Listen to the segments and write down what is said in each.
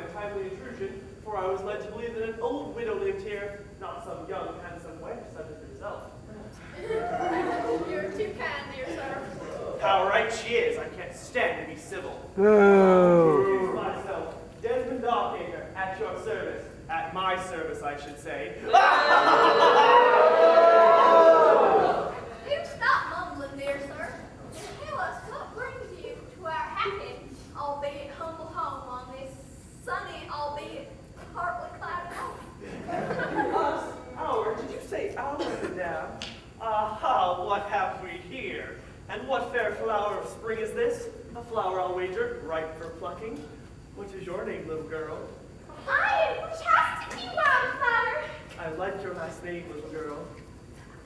a timely intrusion, for I was led to believe that an old widow lived here, not some young, handsome wench such as yourself. You're too kind, dear sir. How right she is. I can't stand to be civil. Oh. Introduce myself, Desmond Dockacre, at your service. At my service, I should say. Do stop mumbling, dear sir, and tell us what brings you to our happy, albeit humble home on this sunny, albeit partly cloudy night. Us? Our? Did you say our, madame? Aha, what have we here? And what fair flower of spring is this? A flower, I'll wager, ripe for plucking. What is your name, little girl? I am Chastity, Wildflower. I like your last name, little girl.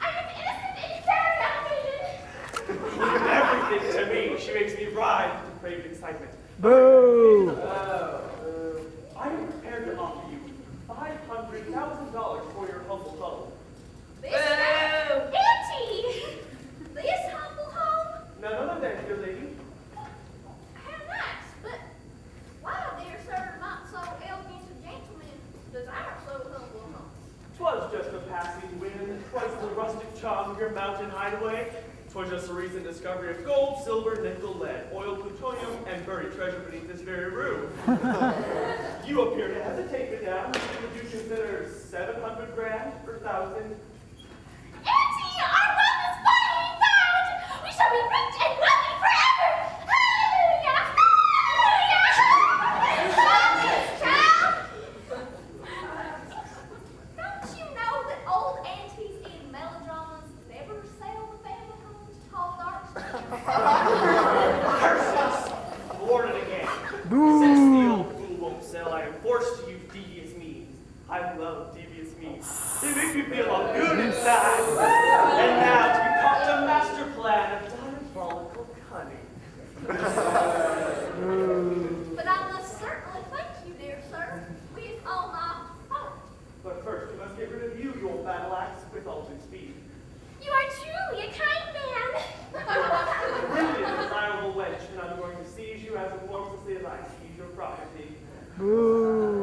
I am innocent and very elevated. Everything to me. She makes me writhe with depraved excitement. Boo! I am prepared to offer you $500,000 for your humble home. This Auntie! This humble home? None other than, dear lady. How nice, but why, dear sir, not so elegant a gentleman desire so humble a home? 'Twas just a passing wind, twice the rustic charm of your mountain hideaway. 'Twas just a recent discovery of gold, silver, nickel, lead, oil, plutonium, and buried treasure beneath this very room. You appear to hesitate, madame. Would you consider 700 grand per thousand? Auntie, our wealth is finally found! We shall be rich and wealthy forever! Hallelujah! Hallelujah! Child! Don't you know that old aunties in melodramas never sell the family home to tall dark Curses! Warn it again. Boo! Since the old fool won't sell, I am forced to use devious means. I love devious means. They make me feel all good inside. And now to concoct a master plan of diabolical cunning. But I must certainly thank you, dear sir, with all my heart. But first, we must get rid of you, you old battle axe, with all due speed. You are truly a kind man. Really a desirable wench, and I'm going to seize you as remorselessly as I seize your property. Boo!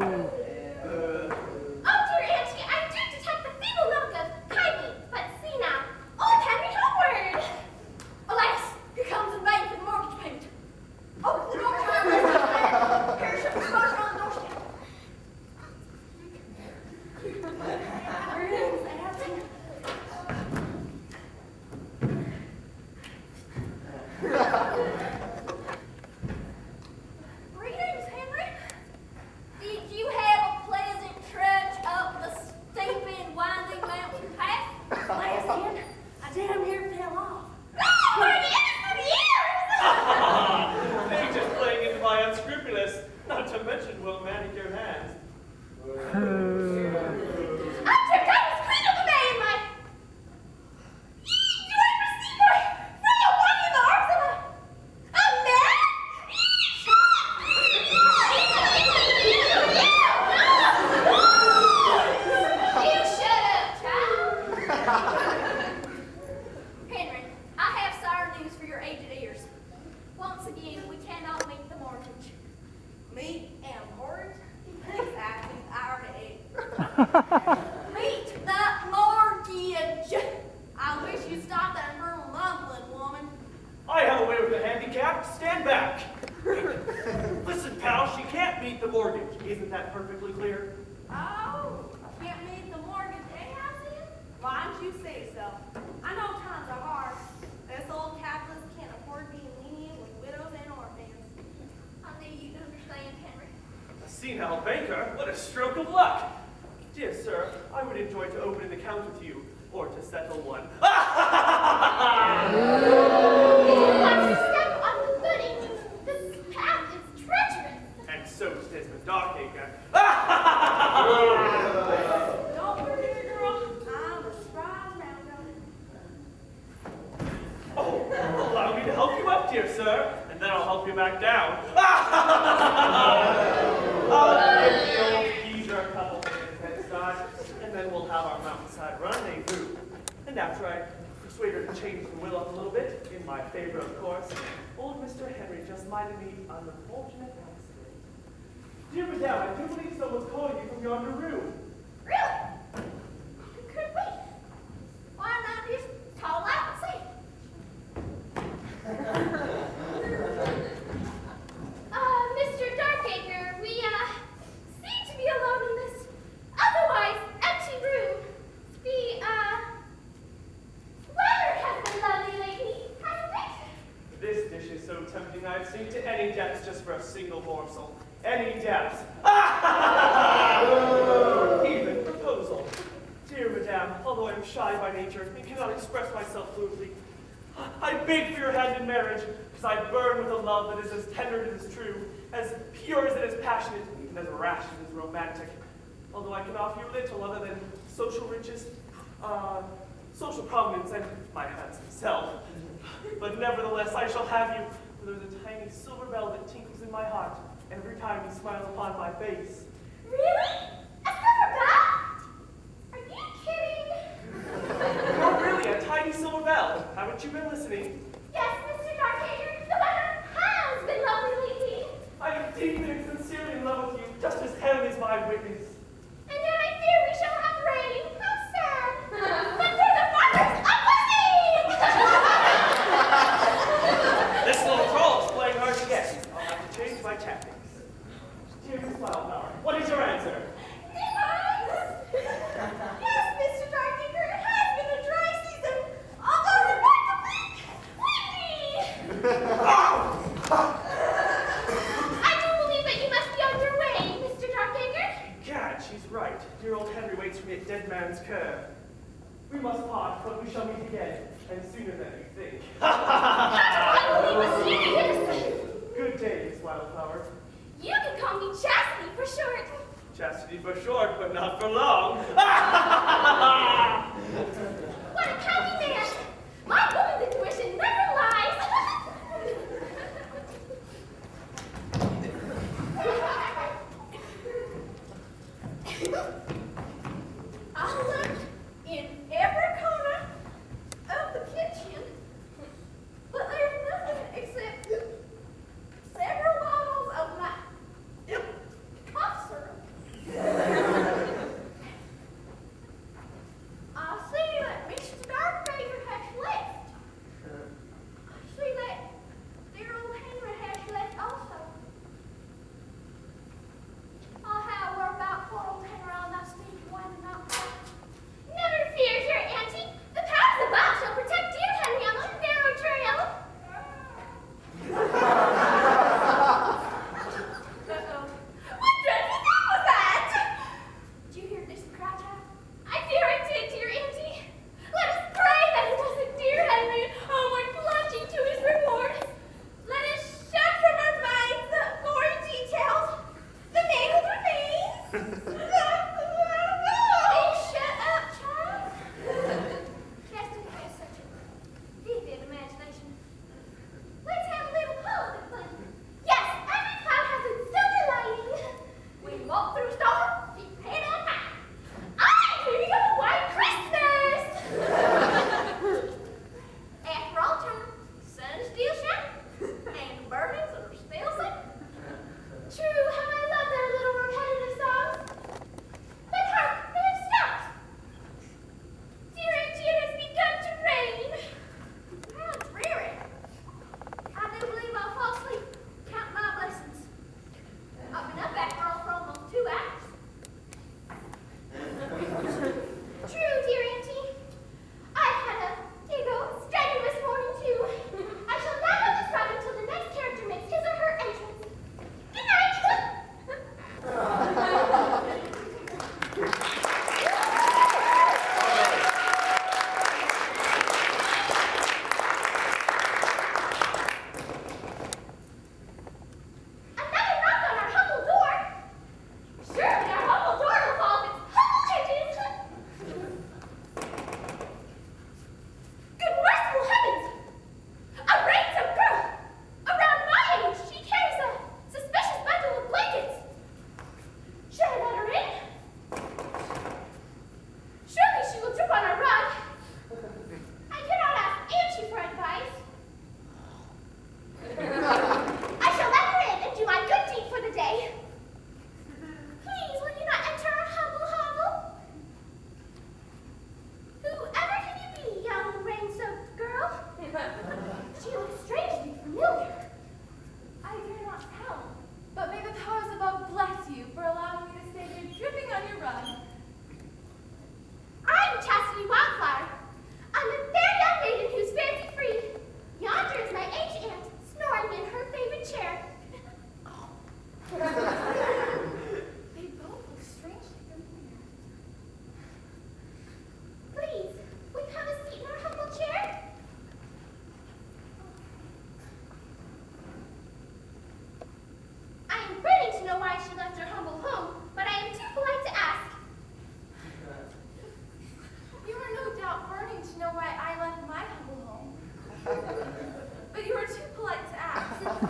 Oh, dear auntie, I do detect the feeble note of kindly, but see now, old Henry Howard. Alas, here comes in vain for the mortgage payment. Oh, the mortgage payment. Here's your exposure on the doorstep. Greetings, auntie. Greetings, Henry. Did you have a pleasant trudge up the steep and winding mountain path? Last end, I damn near fell off. No, for the innocent years! They just playing into my unscrupulous, not to mention well-manicured hands. I took out as queen of the May in my... Do I receive my frail body in the arms of a man? You shut up, child. Henry, I have sour news for your aged ears. Once again, we cannot meet the mortgage. Meat and mortgage? Exactly, I already ate. Meet the mortgage. I wish you'd stop that infernal mumbling, woman. I have a way with the handicap. Stand back. Listen, pal, she can't meet the mortgage. Isn't that perfectly clear? Oh, can't meet the mortgage, eh, Alene? Why don't you say so? I know times are hard. This old capitalist can't afford being lenient with widows and orphans. I knew you'd understand, Henry. A senile banker? What a stroke of luck. Dear sir, I would enjoy to open an account with you, or to settle one. Watch your step on the footing. This path is treacherous. And so is Desmond Dockacre. Don't worry, girl. I'm a spry mountain. Oh, allow me to help you up, dear sir, and then I'll help you back down. I'll give the old geezer a couple minutes head start, and then we'll have our mountainside rendezvous. And after I persuade her to change the will up a little bit, in my favor, of course, old Mr. Henry just minded me an unfortunate accident. Dear Madame, I from yonder room. Really? Could we? Why not just call out and say? Mr. Darkacre, we, seem to be alone in this otherwise empty room. The, weather has been lovely lately, hasn't it? This dish is so tempting I'd sink to any depths just for a single morsel. Any depths. Even proposal. Dear Madame, although I am shy by nature and cannot express myself fluently, I beg for your hand in marriage, because I burn with a love that is as tender as it is true, as pure as it is passionate, and as rash as it is romantic. Although I can offer you little other than social riches, social prominence, and my handsome self. But nevertheless, I shall have you, for there's a tiny silver bell that tinkles in my heart every time you smile upon my face. Really? A silver bell? Are you kidding? No, really, a tiny silver bell. Haven't you been listening? Yes, Mr. Darkacre, the weather has been lovely lately. I am deeply and sincerely in love with you, just as heaven is my witness. And yet I fear we shall have rain. How sad. But for the farmers, a blessing! This little troll is playing hard to get. I'll have to change my tactics. Dear Miss Wildflower, what is your answer? Yes, Mr. Darkacre, it has been a dry season, although remarkably windy. I do believe that you must be on your way, Mr. Darkacre. Gad, she's right. Dear old Henry waits for me at Dead Man's Coeur. We must part, but we shall meet again, and sooner than you think. I believe us serious. Good day, Miss Wildflower. You can call me Chastity for short. Chastity for short, but not for long. What a canny man! My woman's intuition never lies. I looked in every corner of the kitchen, but there's nothing except several bottles of my cough syrup. I see that Mr. Darkacre has left. I see that dear old Henry has left also. Oh, how we're about poor old Henry on that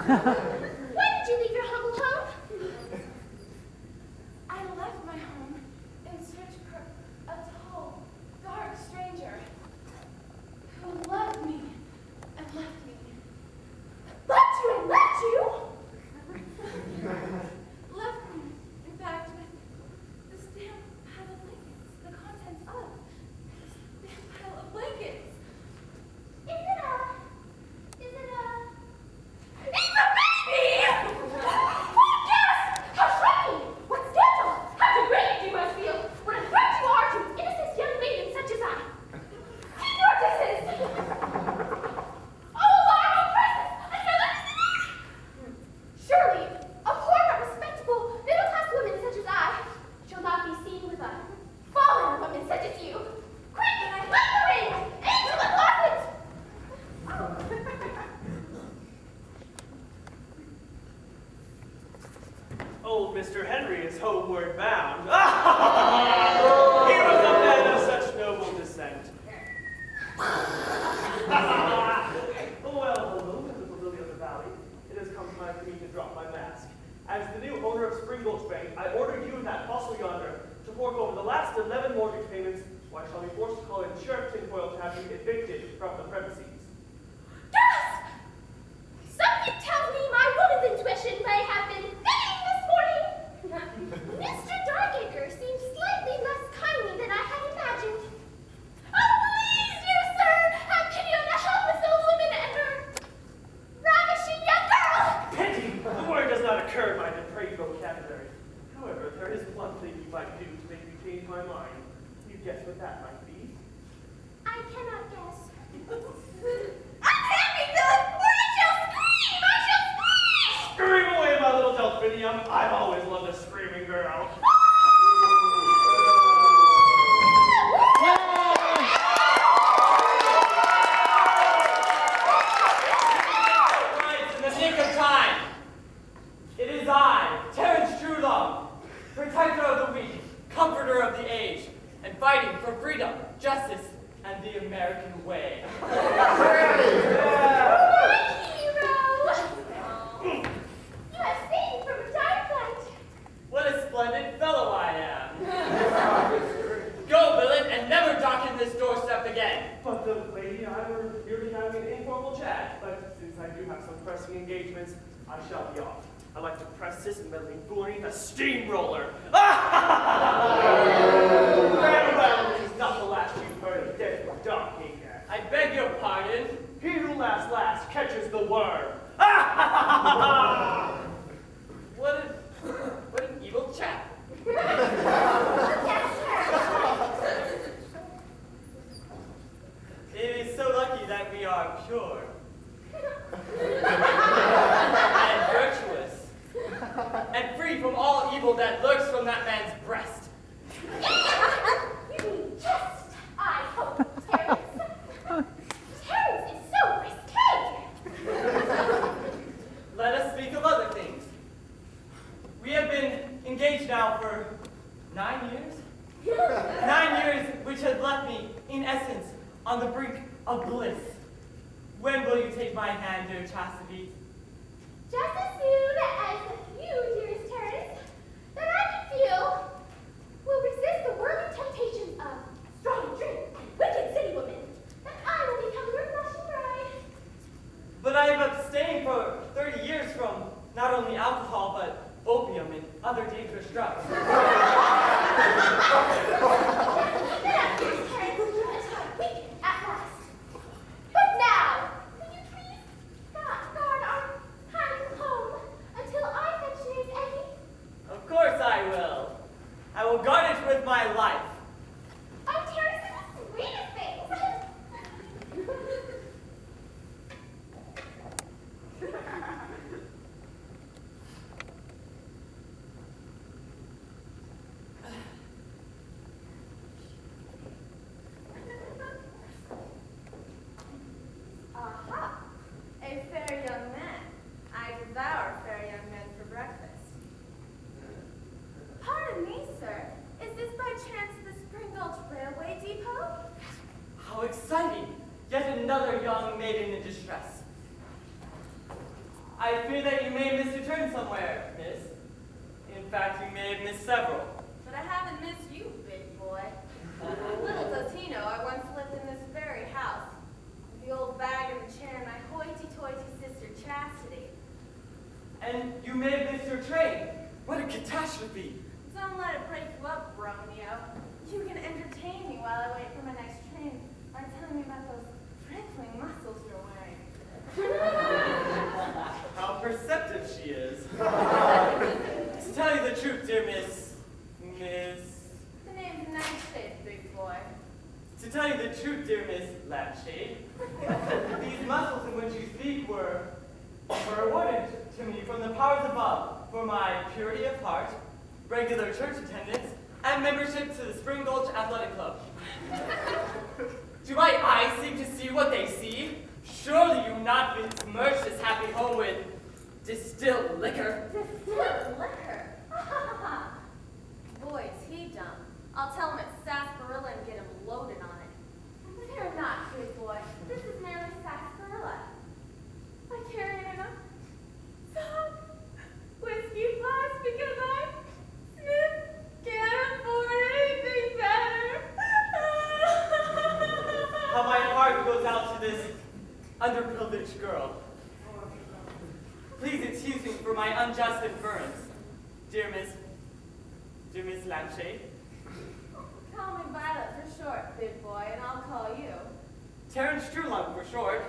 Why did you leave your humble home? I left my home in search for a tall, dark stranger who loved me and left me. Left you and left you? Left me, in fact, with this damn pile of blankets, the contents of this damn pile of blankets. Is it a It's a baby! Oh, yes! How shocking! What scandal! How degraded you must feel! What a threat you are to an innocent young maiden such as I! Narcissus! Oh, Lord, oh, precious! Another disease! Surely, a poor but respectable, middle-class woman such as I shall not be seen with a fallen woman such as you! Quick! Light the ring! Into the closet! Old Mr. Henry is homeward bound. He was a man of such noble descent. Well, hello, little lily of the valley. It has come time for me to drop my mask. As the new owner of Spring Gulch Bank, I order you and that fossil yonder to fork over the last 11 mortgage payments, or I shall be forced to call in Sheriff Tinfoil to have you evicted from the premises. Gasp! Something tells me my woman's intuition may have been fitting this morning. Mr. Darkacre seems slightly less kindly than I had imagined. Oh, please, dear sir, have pity on the helpless old woman and her ravishing young girl. Pity! The word does not occur in my depraved vocabulary. However, there is one thing you might do to make me change my mind. You guess what that might be? I cannot guess. Unhand me, villain, or I shall scream! I shall scream! Scream away, my little delphinium. I've always loved a screaming girl. Right in the nick of time. It is I, Terence Trulong, protector of the weak, comforter of the aged, and fighting for freedom, justice, and the American way. My hero! You have saved from a dark night. What a splendid fellow I am. Go, villain, and never darken this doorstep again. But the lady and I were merely having an informal chat. But since I do have some pressing engagements, I shall be off. I'd like to press this meddling foolery the steamroller. Farewell, this is not the last you've heard of dead Darkacre. I beg your pardon. He who laughs last catches the worm. What an evil chap. It is so lucky that we are pure and virtuous and free from all evil that lurks from that man's breast. You mean just, I hope, Terence. Terence is so risque. Let us speak of other things. We have been engaged now for 9 years. 9 years which have left me, in essence, on the brink of bliss. When will you take my hand, dear Chastity? Just as soon as you, dearest Terence, that I can feel will resist the worldly temptations of strong drink and wicked city women, that I will become your blushing bride. But I have abstained for 30 years from not only alcohol, but opium and other dangerous drugs. Then dearest Terence, you have weak at last. But now, will you please not guard our hiding home until I fetch news Eddie? Of course I will. I will guard it with my life. Oh, Terence is the sweetest things. Aha! A fair young man. I devour fair young men for breakfast. Pardon me, sir. Is this by chance fear that you may have missed your turn somewhere, miss. In fact, you may have missed several. But I haven't missed you, big boy. Little does he know I once lived in this very house. The old bag in the chair and my hoity-toity sister Chastity. And you may have missed your train. What a catastrophe! Don't let it break you up, Romeo. You can entertain me while I wait for my next train by telling me about those prickling muscles you're wearing. How perceptive she is. To tell you the truth, dear Miss. The name's Nightshade, big boy. To tell you the truth, dear Miss Lampshade, these muscles in which you speak were awarded to me from the powers above for my purity of heart, regular church attendance, and membership to the Spring Gulch Athletic Club. Do my eyes seem to see what they see? Surely you've not been submerged this happy home with distilled liquor. Distilled liquor? Boy, is he dumb. I'll tell him it's sarsaparilla and get him loaded on it. Fear not, big boy. This is merely sarsaparilla. I carry it in a soft whiskey flask because I can't afford anything better. How my heart goes out to this underprivileged girl. Please excuse me for my unjust inference, dear Miss Lampshade. Call me Violet for short, big boy, and I'll call you. Terrence Strulung for short.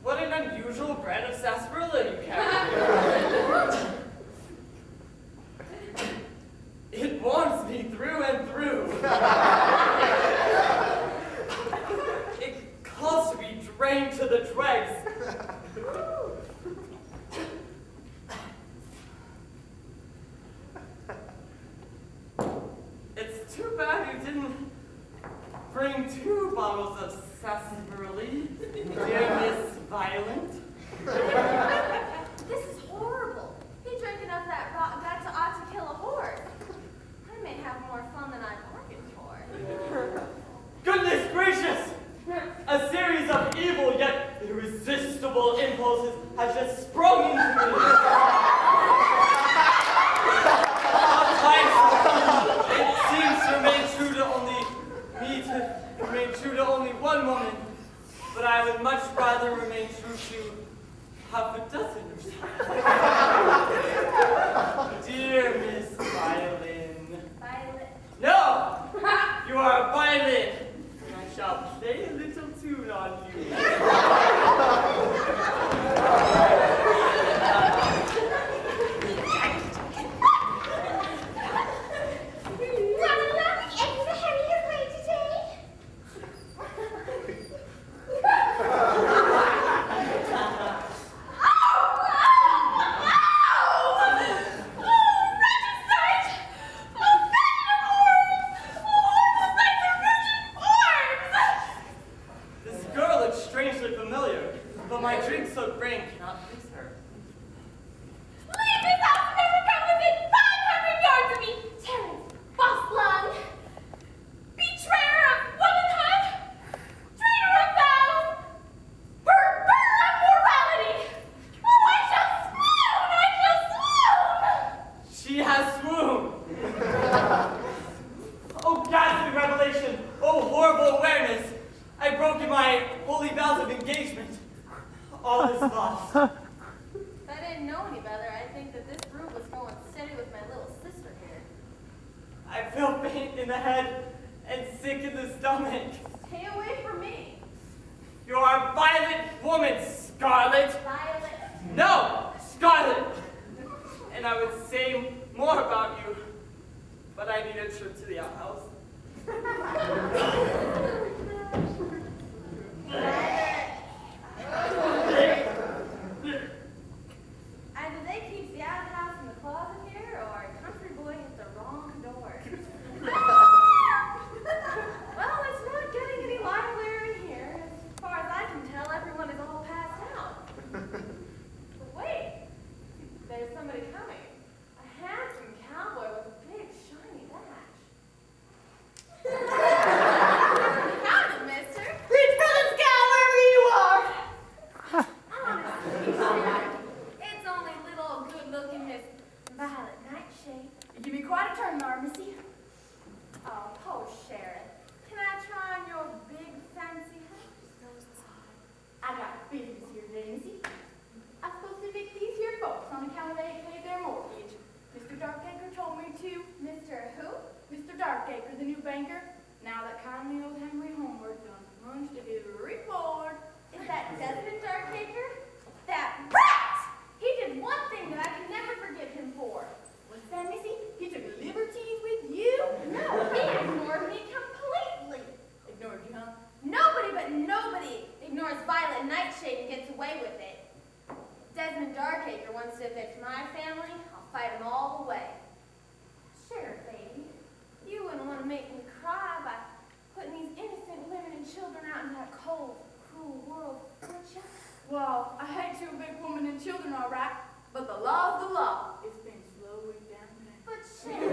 What an unusual brand of sarsaparilla you carry. It warms me through and through. It calls to be drained to the dregs. It's too bad you didn't bring 2 bottles of sarsaparilla, dear Miss Violent. This is horrible. He drank enough that ought to kill a horse. I may have more fun than I bargained for. Goodness gracious! A series of evil yet irresistible impulses has just sprung into me. It seems to remain true to only one woman, but I would much rather remain true to half a dozen or so. Dear Miss Violin. Violet. No! You are a violin, and I shall play a little tune on you. Howdy, nightshade and gets away with it. Desmond Darkacre wants to evict my family, I'll fight him all the way. Sheriff lady, you wouldn't want to make me cry by putting these innocent women and children out in that cold, cruel world, would you? Well, I hate to evict women and children, all right, but the law's the law. It's been slowing down. But Sheriff,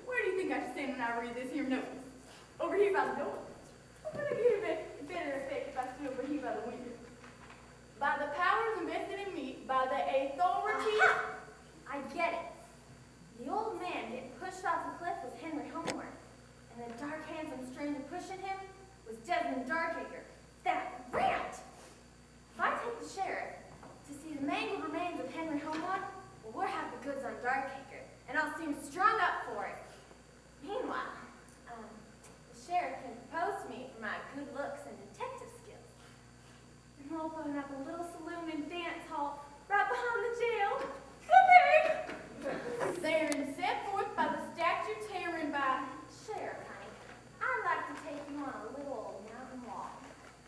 Where do you think I should stand when I read this here notice? Over here by the door. Or would I get a better effect if I stood over here by the window? By the powers invested in me, by the authority. I get it. The old man getting pushed off the cliff was Henry Homeworth, and the dark handsome stranger pushing him was Desmond Darkacre. That rant! If I take the sheriff to see the mangled remains of Henry Homeworth, well, we'll have the goods on Darkacre, and I'll seem strung up for it. Meanwhile, the sheriff can propose to me for my good looks and detective skills. And we'll open up a little saloon and dance hall right behind the jail. Okay. Therein set forth by the statutes herein by Sheriff, honey, I'd like to take you on a little mountain walk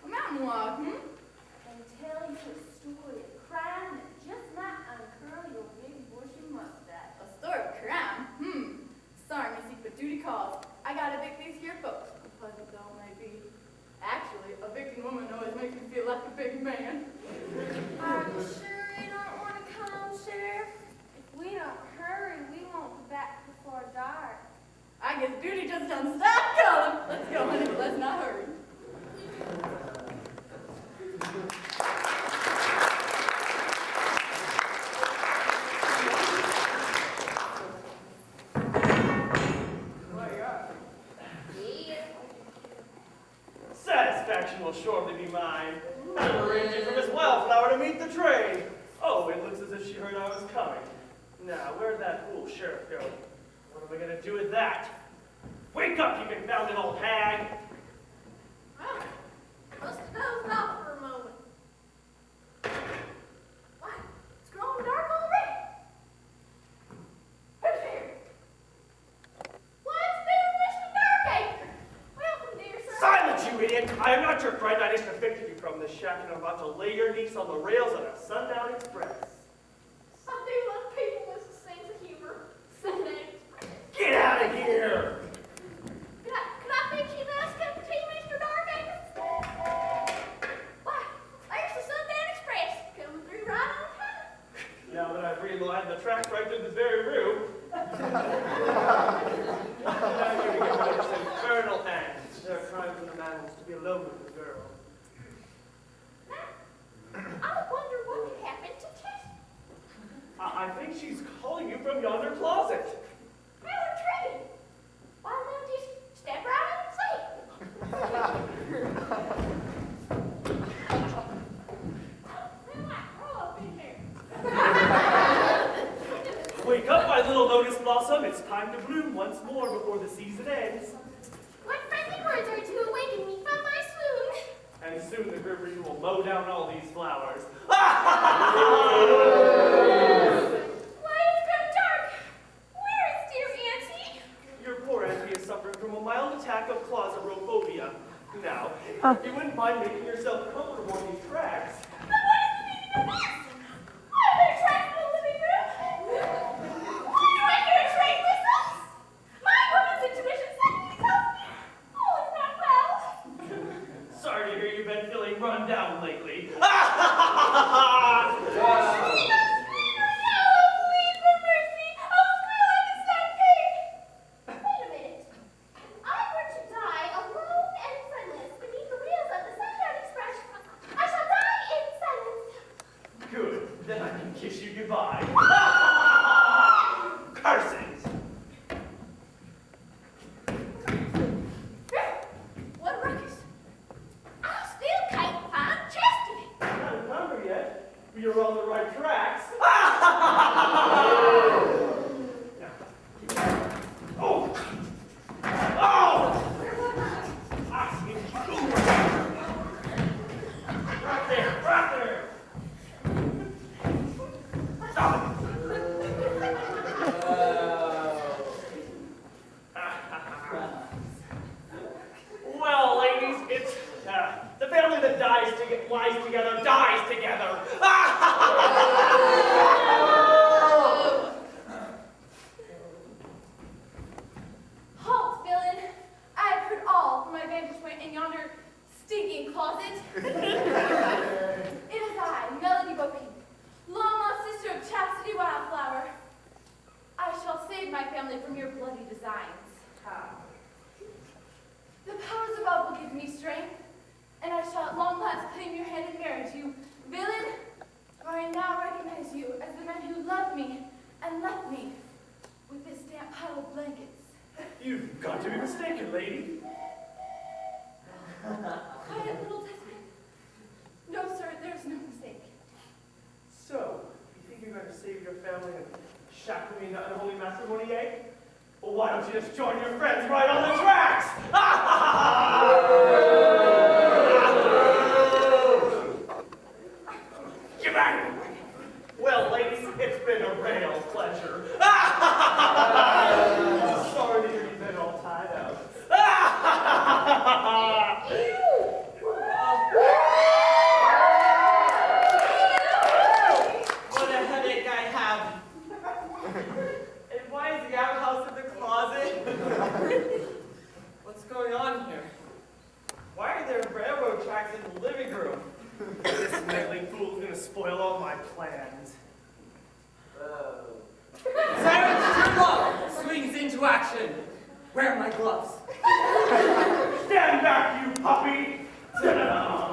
a mountain walk, and tell you a story of crime that just might uncurl your big bushy mustache. A story of crime? Sorry, Missy, but duty calls. I gotta evict these here folks. Pleasant though it may be. Actually, evicting women always makes me feel like a big man. Are you sure you don't want to come, Sheriff? If we don't hurry, we won't be back before dark. I guess duty just done stop calling. Let's go, honey, but let's not hurry. Satisfaction will surely be mine. I'm arranging for Miss Wildflower to meet the train. Oh, it looks as if she heard I was coming. Now, where'd that fool sheriff go? What am I going to do with that? Wake up, you confounded old hag! Well, must have dozed off for a moment. Why, it's growing dark already. Who's here? Why, it's dear Mr. Darkacre. Welcome, dear sir. Silence, you idiot! I am not your friend. I just evicted you from this shack and I'm about to lay your niece on the rails on a sundown express. I do love people with a sense of humor. Sunday Express. Get out of here! Could I fix you a nice cup of tea, Mr. Darkacre? Why, there's the Sundown Express coming through right on time. Now that I've realigned the tracks right through this very room, now you're going to get rid of this infernal act. There are times when a man wants to be alone with a girl. I wonder what could happen to Chastity. I think she's calling you from yonder closet. How intriguing. Why don't you just step right in and see? Well, I grow up in there. Wake up, my little lotus blossom. It's time to bloom once more before the season ends. What friendly words are to awaken me from my swoon? And soon the Griffin will mow down all these flowers. Why, it's grown dark. Where is dear Auntie? Your poor auntie is suffering from a mild attack of claustrophobia. Now, if you wouldn't mind making yourself comfortable in these tracks. But what is the meaning of this? Why are there tracks in the living room? Why do I hear a train whistles? My woman's intuition suddenly tells me all is not well. Sorry to hear you've been feeling run down lately. Good. Then I can kiss you goodbye. Curses! What a ruckus. I still can't find Chastity. I haven't found her yet. You're on the right tracks. Oh! Oh! Right there, right there. Stop it. Well, ladies, it's the family that lies together together dies together. Halt, villain! I have heard all from my vantage point in yonder stinking closet. It is I, Melody Bopine, long lost sister of Chastity Wildflower. I shall save my family from your bloody designs. The powers above will give me strength, and I shall at long last claim your hand in marriage, you villain, for I now recognize you as the man who loved me and left me with this damp pile of blankets. You've got to be mistaken, lady. Quiet little Desmond. No, sir, there's no mistake. So, you think you're going to save your family and shackle me in the unholy matrimony, eh? Well, why don't you just join your friends right on the tracks? Get back! Well, ladies, it's been a real pleasure. Sorry to hear you've been all tied up. What a headache I have. And why is the outhouse in the closet? What's going on here? Why are there railroad tracks in the living room? This meddling fool's gonna spoil all my plans. Silence too long! Swings into action. Where are my gloves? Stand back, you puppy! Ta-da!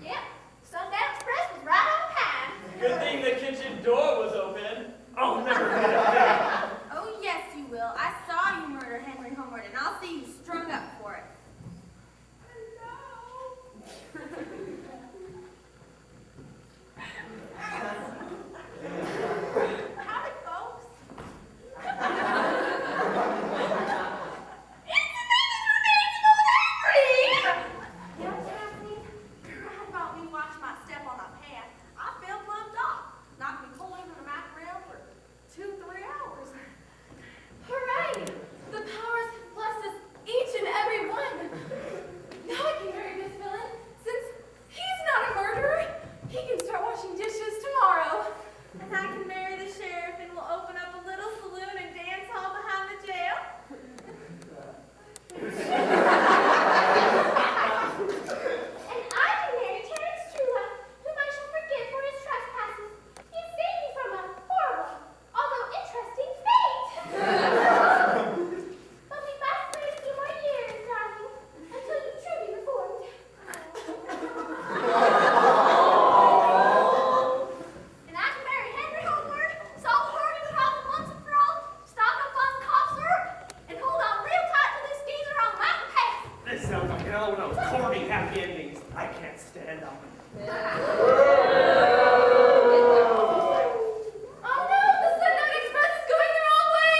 Yep, Sundown Express was right on time. Good thing the kitchen door was open. I'll never get a thing. Oh, yes, you will. I saw you murder Henry Homeward, and I'll see you strung up for it. Howdy, folks. You know, Chastity, right about me watching my step on that path, I felt bumped off. Knocked me cold over the map around for 2-3 hours. Hooray! The powers have blessed us each and every one. Now I can marry this villain, since he's not a murderer. He can start washing dishes tomorrow. And I can marry the sheriff and we'll open up a little saloon and dance hall behind the jail. And I can marry Terrence Trula, whom I shall forgive for his trespasses. He saved me from a horrible, although interesting fate. But we must wait a few more years, darling, until you truly reformed. And I can marry Henry Homeward, solve Horgan problem once and for all, stock up on cough syrup, and hold on real tight to this geezer on the mountain path. This sounds like an element of corny happy endings. I can't stand them. Oh no, the Sundown Express is going the wrong way!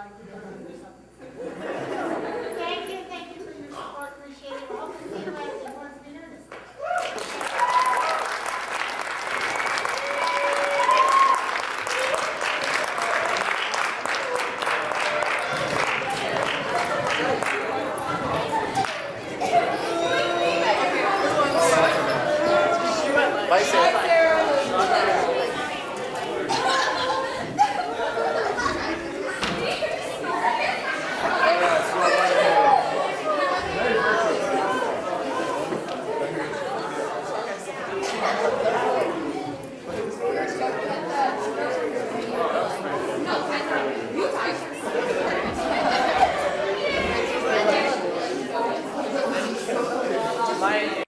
Thank you for your support. Appreciate it. Hope to see you later. It was been earnest. Bye, Sarah. My